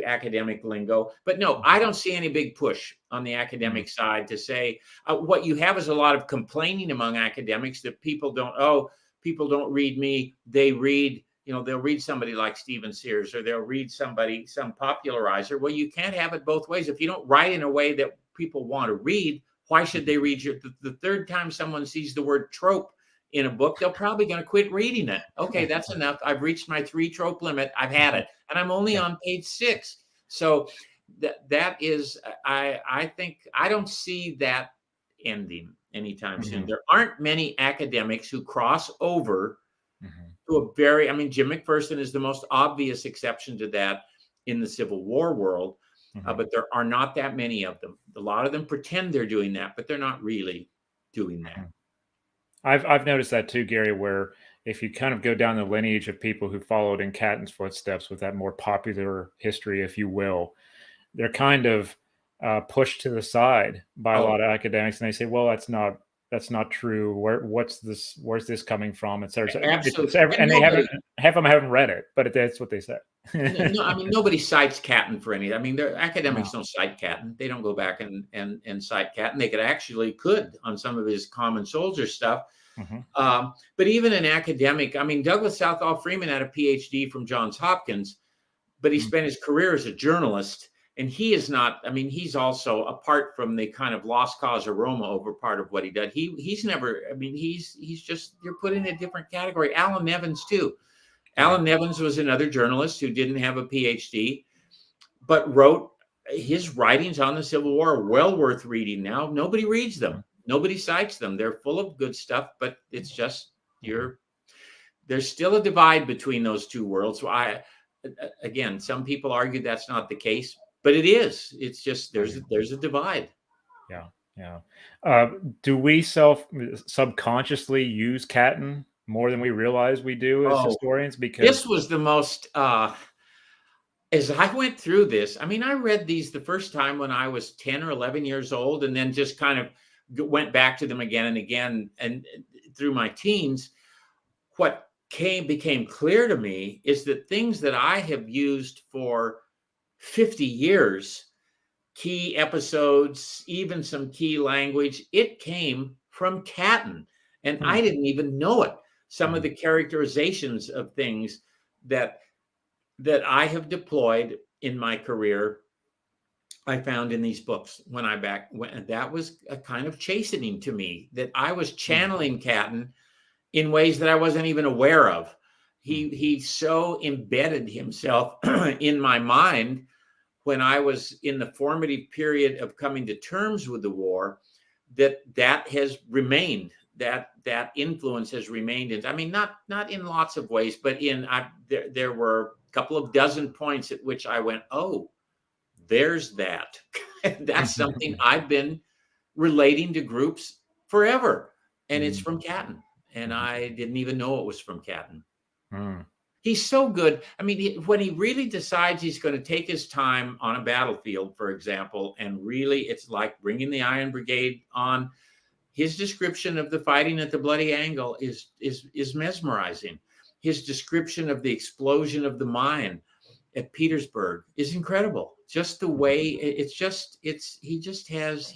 academic lingo. But no, I don't see any big push on the academic side to say, what you have is a lot of complaining among academics that people don't read me. They read, they'll read somebody like Stephen Sears, or they'll read some popularizer. Well, you can't have it both ways. If you don't write in a way that people want to read, why should they read the third time someone sees the word trope in a book, they're probably going to quit reading it. Okay, that's enough. I've reached my 3 trope limit. I've had it. And I'm only on page 6. So that is, I think, I don't see that ending anytime soon. There aren't many academics who cross over to Jim McPherson is the most obvious exception to that in the Civil War world, but there are not that many of them. A lot of them pretend they're doing that, but they're not really doing that. I've noticed that too, Gary, where if you kind of go down the lineage of people who followed in Catton's footsteps with that more popular history, if you will, they're kind of pushed to the side by a lot of academics, and they say, well, that's not true. Where's this coming from? Et cetera. Absolutely. And they half of them haven't read it, but that's what they say. No, I mean, nobody cites Catton for any. I mean, their academics don't cite Catton. They don't go back and cite Catton. They could on some of his common soldier stuff. But even an academic, I mean, Douglas Southall Freeman had a PhD from Johns Hopkins, but he spent his career as a journalist. And he is not, I mean, he's also, apart from the kind of lost cause aroma over part of what he did, he's never, I mean, he's just, you're put in a different category. Alan Nevins too. Alan Nevins was another journalist who didn't have a PhD, but wrote, his writings on the Civil War are well worth reading now. Nobody reads them. Nobody cites them. They're full of good stuff, but it's just, there's still a divide between those two worlds. So again, some people argue that's not the case, but it is. It's just, there's a divide. Yeah. Do we subconsciously use Catton more than we realize we do as historians? Because this was the most, as I went through this, I mean, I read these the first time when I was 10 or 11 years old, and then just kind of went back to them again and again. And through my teens, what became clear to me is that things that I have used for 50 years, key episodes, even some key language, it came from Catton. And I didn't even know it. Some of the characterizations of things that I have deployed in my career, I found in these books when that was a kind of chastening to me, that I was channeling Catton in ways that I wasn't even aware of. He so embedded himself in my mind when I was in the formative period of coming to terms with the war, that has remained that influence has remained in, I mean, not in lots of ways, but there were a couple of dozen points at which I went, oh, there's that. That's something I've been relating to groups forever. And it's from Catton. And I didn't even know it was from Catton. He's so good. I mean, when he really decides he's going to take his time on a battlefield, for example, and really it's like bringing the Iron Brigade on, his description of the fighting at the Bloody Angle is mesmerizing. His description of the explosion of the mine at Petersburg is incredible. Just the way he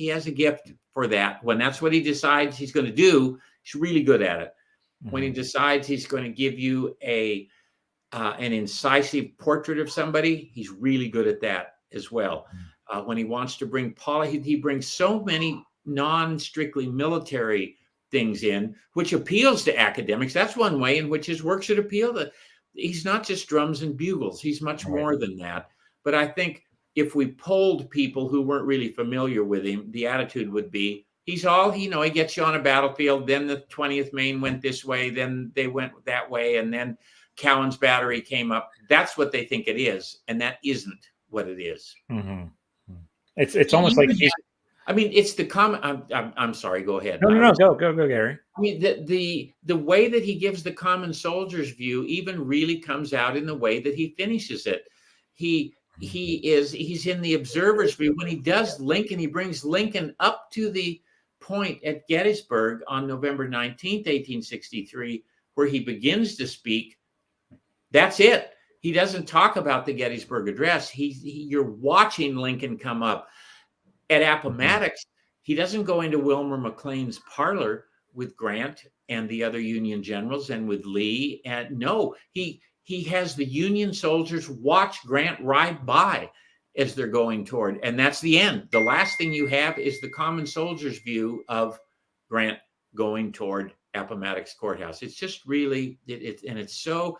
has a gift for that. When that's what he decides he's going to do, he's really good at it. When he decides he's going to give you an incisive portrait of somebody, he's really good at that as well. When he wants to bring he brings so many non-strictly military things in, which appeals to academics. That's one way in which his work should appeal to. He's not just drums and bugles. He's much more than that. But I think if we polled people who weren't really familiar with him, the attitude would be, he's all, he gets you on a battlefield. Then the 20th Maine went this way. Then they went that way. And then Cowan's battery came up. That's what they think it is. And that isn't what it is. It's almost like he's, I mean, it's the comment. I'm sorry. Go ahead. No. Go, Gary. I mean, the way that he gives the common soldier's view even really comes out in the way that he finishes it. He's in the observer's view when he does Lincoln. He brings Lincoln up to the point at Gettysburg on November 19th, 1863, where he begins to speak. That's it. He doesn't talk about the Gettysburg Address. You're watching Lincoln come up. At Appomattox, he doesn't go into Wilmer McLean's parlor with Grant and the other Union generals and with Lee. And no, he has the Union soldiers watch Grant ride by as they're going toward. And that's the end. The last thing you have is the common soldier's view of Grant going toward Appomattox Courthouse. It's just really, and it's so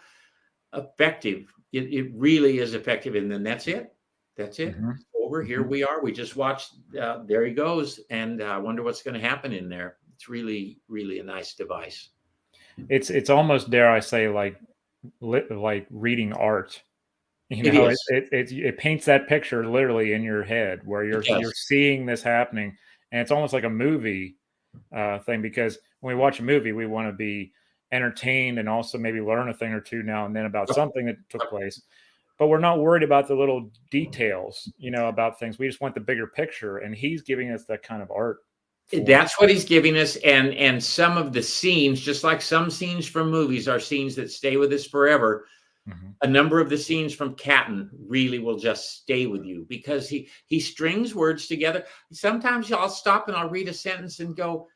effective. It really is effective. And then that's it. That's it. Over here we are. We just watched. There he goes, and I wonder what's going to happen in there. It's really, really a nice device. It's almost, dare I say, like reading art. It paints that picture literally in your head where you're seeing this happening, and it's almost like a movie thing. Because when we watch a movie, we want to be entertained and also maybe learn a thing or two now and then about something that took place. But we're not worried about the little details, about things. We just want the bigger picture, and he's giving us that kind of art. That's what he's giving us, and some of the scenes, just like some scenes from movies, are scenes that stay with us forever. A number of the scenes from Catton really will just stay with you because he strings words together. Sometimes I'll stop and I'll read a sentence and go,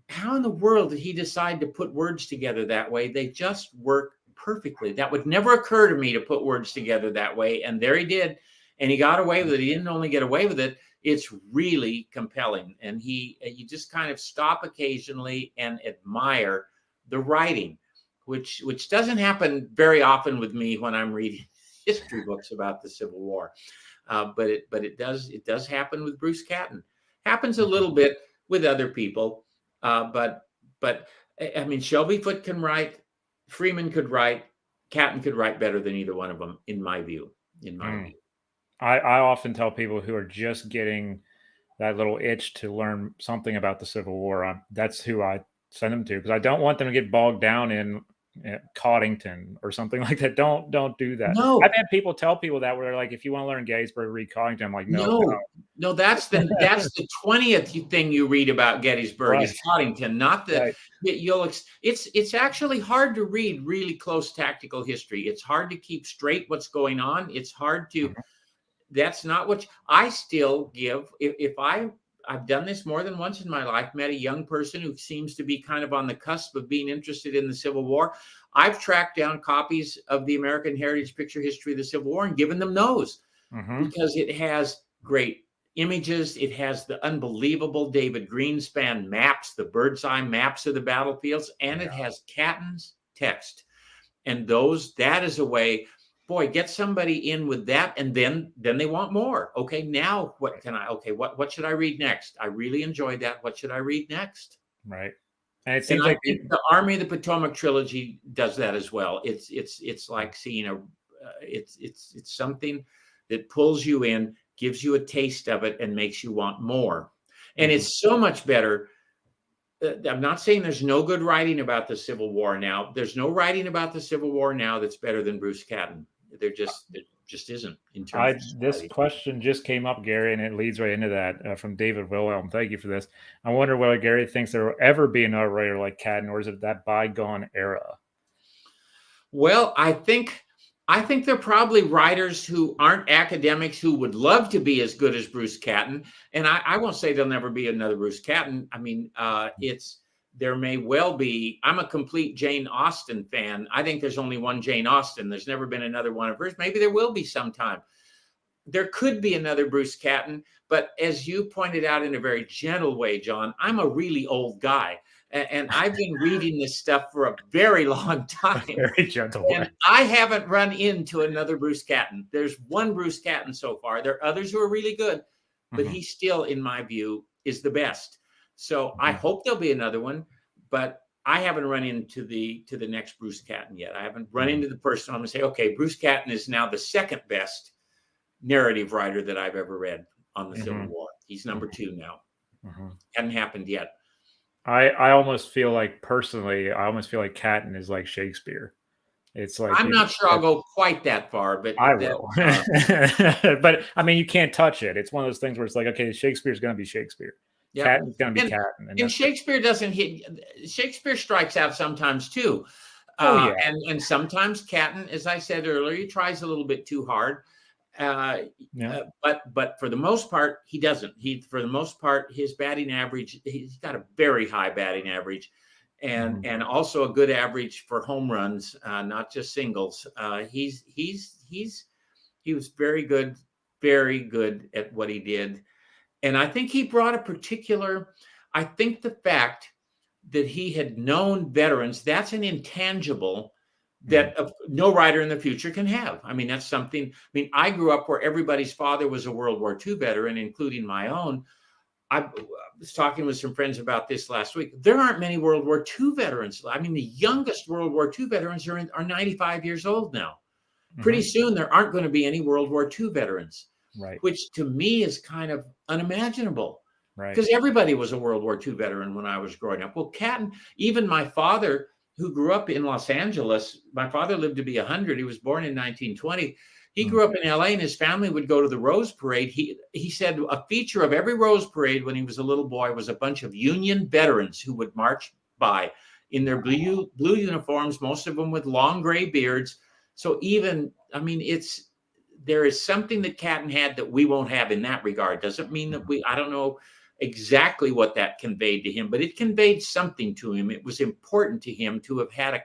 "How in the world did he decide to put words together that way? They just work perfectly. That would never occur to me to put words together that way." And there he did. And he got away with it. He didn't only get away with it. It's really compelling. And you just kind of stop occasionally and admire the writing, which doesn't happen very often with me when I'm reading history books about the Civil War. But it does happen with Bruce Catton. Happens a little bit with other people. But I mean, Shelby Foote can write, Freeman could write, Catton could write better than either one of them, in my view. I often tell people who are just getting that little itch to learn something about the Civil War, that's who I send them to, because I don't want them to get bogged down in Coddington or something like that. Don't do that. No. I've had people tell people that where they're like, if you want to learn Gettysburg, read Coddington. I'm like, no. That's the 20th thing you read about Gettysburg is Coddington, not the it's actually hard to read really close tactical history. It's hard to keep straight what's going on. It's hard to that's not what I still give. If I've done this more than once in my life, met a young person who seems to be kind of on the cusp of being interested in the Civil War. I've tracked down copies of the American Heritage Picture History of the Civil War and given them those because it has great images. It has the unbelievable David Greenspan maps, the bird's eye maps of the battlefields, and it has Catton's text. And that is a way, boy, get somebody in with that, and then they want more. Okay, now what should I read next? I really enjoyed that. What should I read next? Right. And it And seems I like think the Army of the Potomac trilogy does that as well. It's like seeing it's something that pulls you in, gives you a taste of it, and makes you want more. And it's so much better. I'm not saying there's no good writing about the Civil War now. There's no writing about the Civil War now that's better than Bruce Catton. There just isn't in terms of this writing. question just came up, Gary, and it leads right into that from David Wilhelm. Thank you for this. I wonder whether Gary thinks there will ever be another writer like Catton, or is it that bygone era? Well, I think there are probably writers who aren't academics who would love to be as good as Bruce Catton. And I won't say there'll never be another Bruce Catton. I mean, there may well be. I'm a complete Jane Austen fan. I think there's only one Jane Austen. There's never been another one of hers. Maybe there will be sometime. There could be another Bruce Catton, but as you pointed out in a very gentle way, John, I'm a really old guy. And I've been reading this stuff for a very long time. Very gentle way. And I haven't run into another Bruce Catton. There's one Bruce Catton so far. There are others who are really good, but he still, in my view, is the best. So I hope there'll be another one, but I haven't run into the next Bruce Catton yet. I haven't run into the person I'm going to say, okay, Bruce Catton is now the second best narrative writer that I've ever read on the Civil War. He's number 2 now. Hadn't happened yet. I almost feel like, personally, I almost feel like Catton is like Shakespeare. It's like, I'm not sure I'll go quite that far, but I will. But I mean, you can't touch it. It's one of those things where it's like, okay, Shakespeare's going to be Shakespeare. Yep. Catton's going to be Catton. And Shakespeare doesn't hit. Shakespeare strikes out sometimes too. Yeah. And sometimes Catton, as I said earlier, he tries a little bit too hard. But for the most part, he doesn't. For the most part, his batting average, he's got a very high batting average, and also a good average for home runs, not just singles. He was very good at what he did, and I think he brought a particular. I think the fact that he had known veterans, that's an intangible that no writer in the future can have. I mean, that's something. I mean, I grew up where everybody's father was a World War II veteran, including my own. I was talking with some friends about this last week. There aren't many World War II veterans. I mean, the youngest World War II veterans are 95 years old now. Pretty soon, there aren't going to be any World War II veterans, which to me is kind of unimaginable. Because everybody was a World War II veteran when I was growing up. Well, Catton, even my father, who grew up in Los Angeles, my father lived to be 100. He was born in 1920. He grew up in LA, and his family would go to the Rose Parade. He said a feature of every Rose Parade when he was a little boy was a bunch of Union veterans who would march by in their blue uniforms, most of them with long gray beards. So there is something that Catton had that we won't have in that regard. Doesn't mean that I don't know exactly what that conveyed to him, but it conveyed something to him. It was important to him to have had a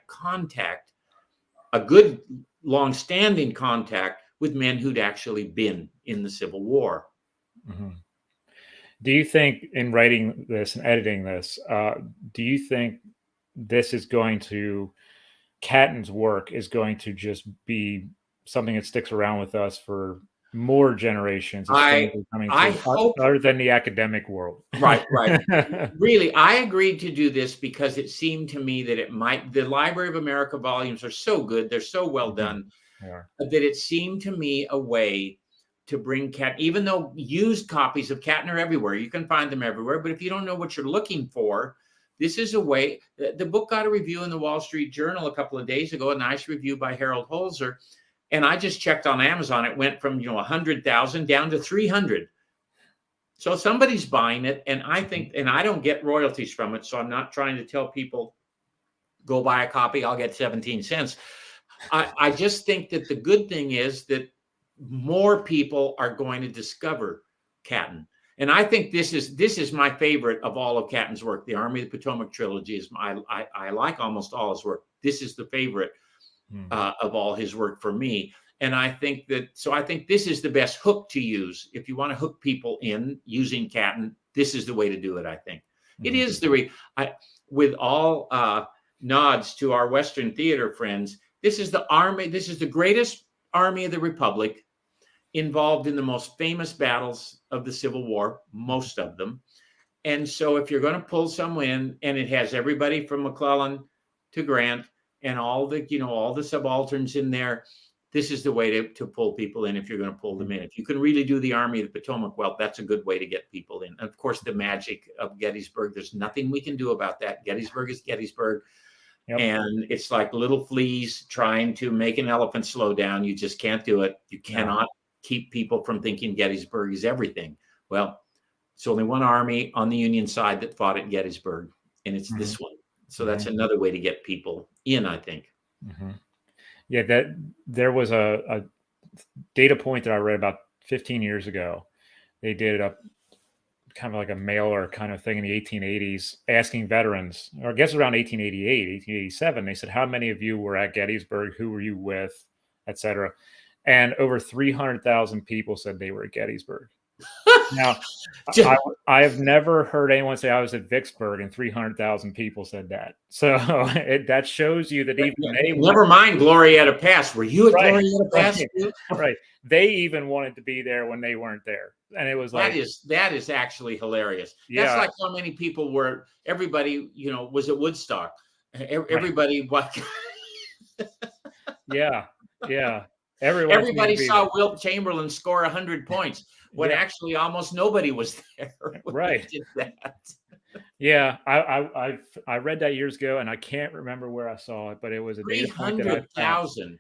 good long-standing contact with men who'd actually been in the Civil War. Do you think, in writing this and editing this, do you think this is going to, Catton's work is going to just be something that sticks around with us for more generations? I hope, other than the academic world. Right. Really, I agreed to do this because it seemed to me that the Library of America volumes are so good, they're so well done, that it seemed to me a way to bring Catton, even though used copies of Catton are everywhere, you can find them everywhere, but if you don't know what you're looking for, this is a way. The book got a review in the Wall Street Journal a couple of days ago, a nice review by Harold Holzer. And I just checked on Amazon. It went from 100,000 down to 300. So somebody's buying it, and I think, and I don't get royalties from it, so I'm not trying to tell people go buy a copy. I'll get 17 cents. I just think that the good thing is that more people are going to discover Catton, and I think this is my favorite of all of Catton's work. The Army of the Potomac Trilogy is I like almost all his work. This is the favorite of all his work for me. And I think this is the best hook to use. If you want to hook people in using Catton, this is the way to do it, I think. It is with all nods to our Western theater friends, this is the greatest Army of the Republic, involved in the most famous battles of the Civil War, most of them. And so if you're going to pull someone in, and it has everybody from McClellan to Grant and all the, all the subalterns in there, this is the way to pull people in if you're going to pull them in. If you can really do the Army of the Potomac well, that's a good way to get people in. And of course, the magic of Gettysburg, there's nothing we can do about that. Gettysburg is Gettysburg. Yep. And it's like little fleas trying to make an elephant slow down. You just can't do it. You cannot keep people from thinking Gettysburg is everything. Well, it's only one army on the Union side that fought at Gettysburg, and it's this one. So that's another way to get people in, I think. Yeah, that there was a data point that I read about 15 years ago. They did a kind of like a mailer kind of thing in the 1880s, asking veterans, or I guess around 1888, 1887, they said, how many of you were at Gettysburg? Who were you with, et cetera? And over 300,000 people said they were at Gettysburg. Now, I have never heard anyone say I was at Vicksburg, and 300,000 people said that. So that shows you that even they never mind Glorietta Pass. Were you at Glorietta Pass? Right. They even wanted to be there when they weren't there, and it was like that is actually hilarious. That's like how many people were. Everybody, was at Woodstock. Everybody, what? Yeah. Everybody saw Wilt Chamberlain score 100 points when actually almost nobody was there. Right. Did that. Yeah, I read that years ago, and I can't remember where I saw it, but it was a data point that I found.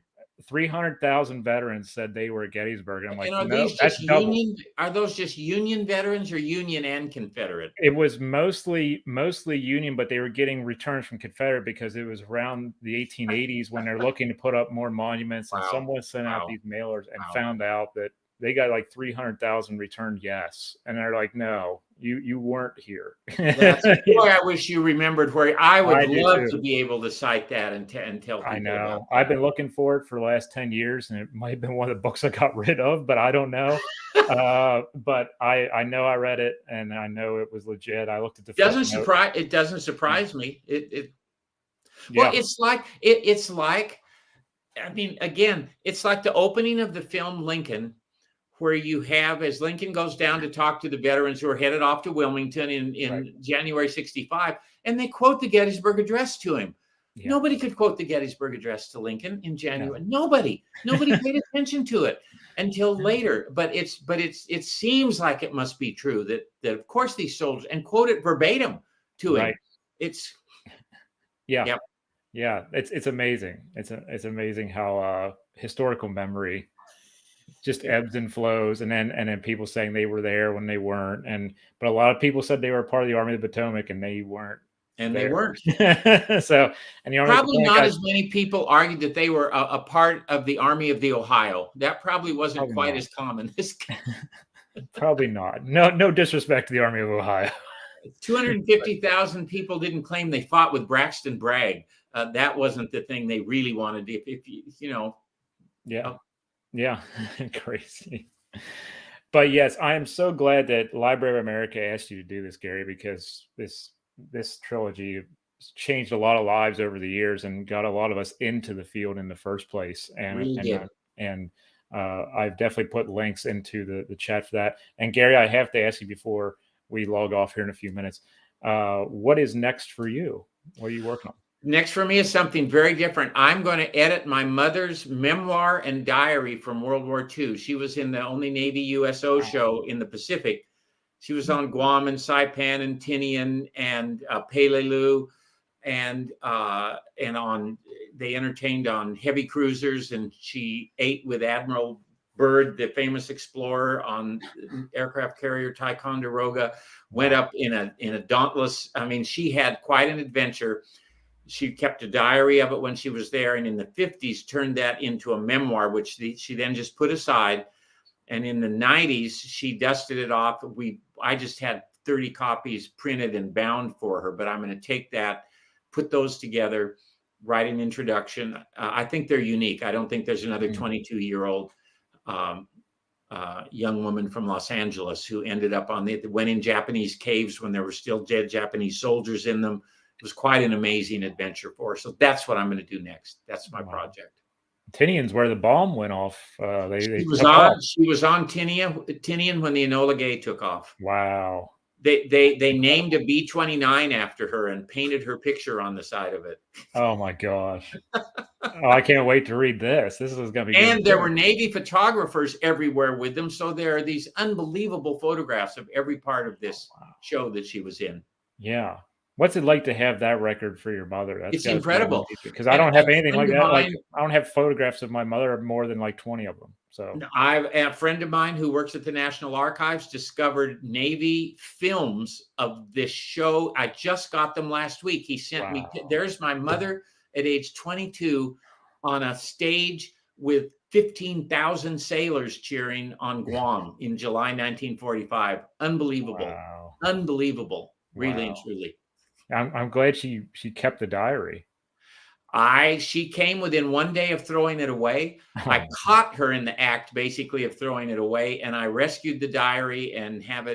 300,000 veterans said they were at Gettysburg. And I'm like, no, that's double. Are those just Union veterans or Union and Confederate? It was mostly Union, but they were getting returns from Confederate because it was around the 1880s when they're looking to put up more monuments. And someone sent out these mailers and found out that they got like 300,000 returned yes. And they're like, no, you weren't here. Boy, I wish you remembered where I would love to be able to cite that and tell people. I know. I've been looking for it for the last 10 years, and it might have been one of the books I got rid of, but I don't know. But I know I read it, and I know it was legit. I looked at the It doesn't surprise me. Well, it's like I mean, again, it's like the opening of the film Lincoln, where you have, as Lincoln goes down to talk to the veterans who are headed off to Wilmington in January 65, and they quote the Gettysburg Address to him. Yeah. Nobody could quote the Gettysburg Address to Lincoln in January. No. Nobody paid attention to it until later. But it seems like it must be true that of course these soldiers, and quote it verbatim to him. It's it's amazing. It's amazing how historical memory just ebbs and flows, and then people saying they were there when they weren't, but a lot of people said they were part of the Army of the Potomac and they weren't. They weren't. So, and the Army probably not as many people argued that they were a part of the Army of the Ohio. That probably wasn't quite as common. Probably not. No disrespect to the Army of Ohio. 250,000 people didn't claim they fought with Braxton Bragg. That wasn't the thing they really wanted. If you know. Yeah. Yeah. Crazy. But yes, I am so glad that Library of America asked you to do this, Gary, because this trilogy changed a lot of lives over the years and got a lot of us into the field in the first place. And I've definitely put links into the chat for that. And Gary, I have to ask you before we log off here in a few minutes, what is next for you? What are you working on? Next for me is something very different. I'm going to edit my mother's memoir and diary from World War II. She was in the only Navy USO show in the Pacific. She was on Guam and Saipan and Tinian and Peleliu, and they entertained on heavy cruisers, and she ate with Admiral Byrd, the famous explorer, on aircraft carrier Ticonderoga. Went up in a Dauntless. I mean, she had quite an adventure. She kept a diary of it when she was there, and in the 50s turned that into a memoir, which she then just put aside. And in the 90s, she dusted it off. I just had 30 copies printed and bound for her, but I'm going to take that, put those together, write an introduction. I think they're unique. I don't think there's another 22-year-old young woman from Los Angeles who ended up went in Japanese caves when there were still dead Japanese soldiers in them. It was quite an amazing adventure for her. So that's what I'm going to do next. That's my project. Tinian's where the bomb went off. She was on Tinian when the Enola Gay took off. Wow. They named a B-29 after her and painted her picture on the side of it. Oh my gosh. Oh, I can't wait to read this. This is going to be good. And there were Navy photographers everywhere with them. So there are these unbelievable photographs of every part of this show that she was in. Yeah. What's it like to have that record for your mother? That's It's incredible. Because I And don't have a anything like friend of that. Like mine, I don't have photographs of my mother, more than like 20 of them. So a friend of mine who works at the National Archives discovered Navy films of this show. I just got them last week. He sent me, there's my mother at age 22 on a stage with 15,000 sailors cheering on Guam in July 1945. Unbelievable. Wow. Unbelievable. Really and Wow. truly. I'm glad she kept the diary. She came within one day of throwing it away. Oh, I caught her in the act, basically, of throwing it away, and I rescued the diary and have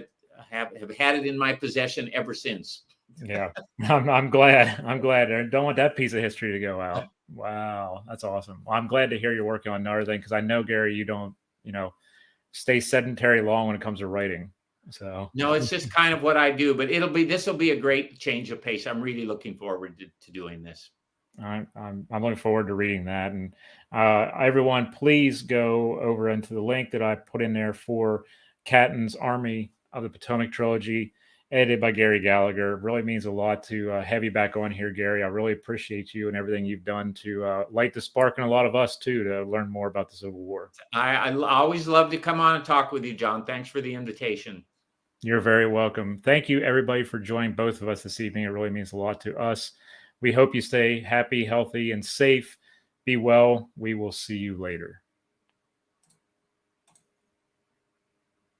had it in my possession ever since. yeah. I'm glad. I'm glad. I don't want that piece of history to go out. Wow, that's awesome. Well, I'm glad to hear you're working on another thing, because I know, Gary, you don't, stay sedentary long when it comes to writing. So No, it's just kind of what I do, but this will be a great change of pace. I'm really looking forward to doing this. I'm looking forward to reading that. And everyone, please go over into the link that I put in there for Catton's Army of the Potomac Trilogy, edited by Gary Gallagher. It really means a lot to have you back on here, Gary. I really appreciate you and everything you've done to light the spark in a lot of us too, to learn more about the Civil War. I always love to come on and talk with you, John. Thanks for the invitation. You're very welcome. Thank you, everybody, for joining both of us this evening. It really means a lot to us. We hope you stay happy, healthy, and safe. Be well. We will see you later.